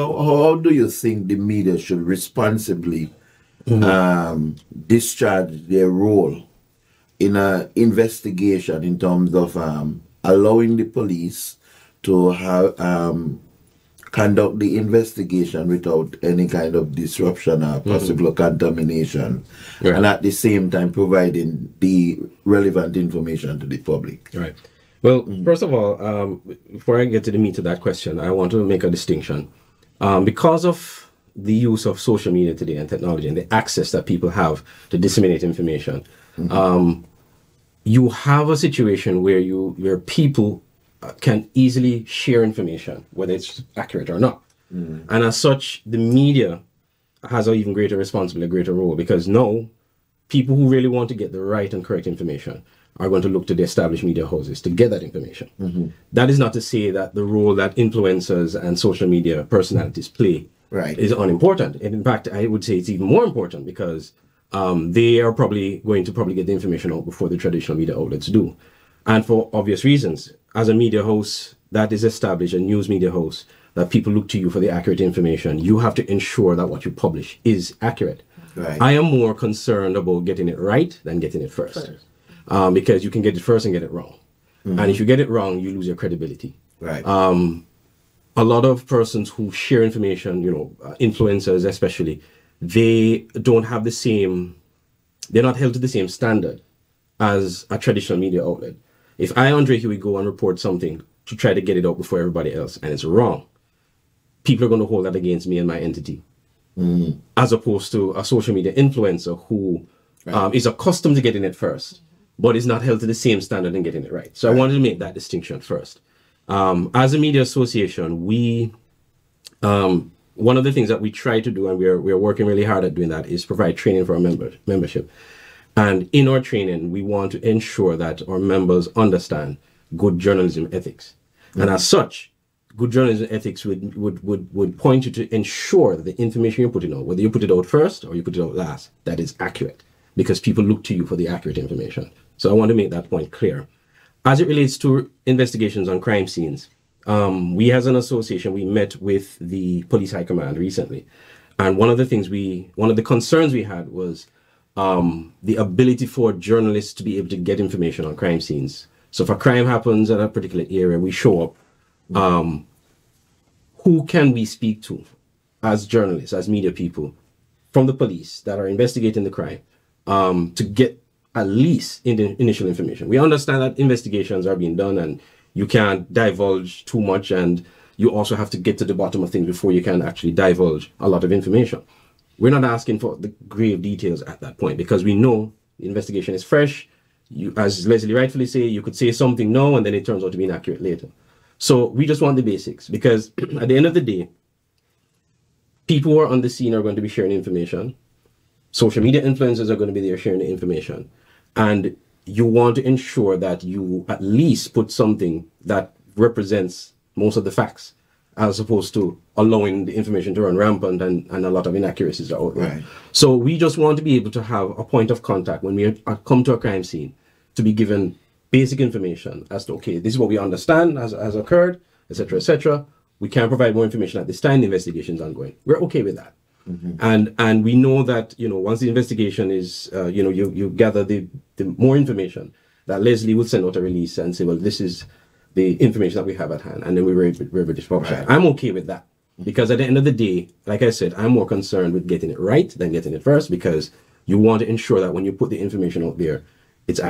how do you think the media should responsibly discharge their role in an investigation in terms of allowing the police to have conduct the investigation without any kind of disruption or possible contamination, and at the same time providing the relevant information to the public? Right. Well, first of all, before I get to the meat of that question, I want to make a distinction. Because of the use of social media today and technology and the access that people have to disseminate information, you have a situation where your people can easily share information, whether it's accurate or not. And as such, the media has an even greater responsibility, a greater role, because now people who really want to get the right and correct information are going to look to the established media houses to get that information. That is not to say that the role that influencers and social media personalities play is unimportant. And in fact, I would say it's even more important, because they are probably going to get the information out before the traditional media outlets do. And for obvious reasons, as a media house that is established, a news media house, that people look to you for the accurate information, you have to ensure that what you publish is accurate. I am more concerned about getting it right than getting it first. Because you can get it first and get it wrong. And if you get it wrong, you lose your credibility. A lot of persons who share information, influencers especially, they don't have the same, they're not held to the same standard as a traditional media outlet. If I, Andre Huey, go and report something to try to get it out before everybody else and it's wrong, people are going to hold that against me and my entity. As opposed to a social media influencer who is accustomed to getting it first, but is not held to the same standard in getting it right. So I wanted to make that distinction first. As a media association, we, one of the things that we try to do, and we're working really hard at doing that, is provide training for our membership. And in our training, we want to ensure that our members understand good journalism ethics. And as such, good journalism ethics would point you to ensure that the information you're putting out, whether you put it out first or you put it out last, that is accurate, because people look to you for the accurate information. So I want to make that point clear. As it relates to investigations on crime scenes, we as an association, we met with the Police High Command recently. And one of the concerns we had was the ability for journalists to be able to get information on crime scenes. So if a crime happens at a particular area, we show up. Who can we speak to as journalists, as media people, from the police that are investigating the crime, to get at least in the initial information? We understand that investigations are being done and you can't divulge too much, and you also have to get to the bottom of things before you can actually divulge a lot of information. We're not asking for the grave details at that point, because we know the investigation is fresh. You, as Leslie rightfully say, you could say something now and then it turns out to be inaccurate later. So we just want the basics, because at the end of the day, people who are on the scene are going to be sharing information. Social media influencers are going to be there sharing the information. And you want to ensure that you at least put something that represents most of the facts, as opposed to allowing the information to run rampant and a lot of inaccuracies are out there. So we just want to be able to have a point of contact when we come to a crime scene, to be given basic information as to, okay, this is what we understand has occurred, etc., etc. We can provide more information at this time. The investigation is ongoing. We're okay with that. And we know that, once the investigation is, you gather the more information, that Leslie will send out a release and say, well, this is the information that we have at hand, and then we're ready to publish it. I'm okay with that, because at the end of the day, like I said, I'm more concerned with getting it right than getting it first, because you want to ensure that when you put the information out there, it's accurate.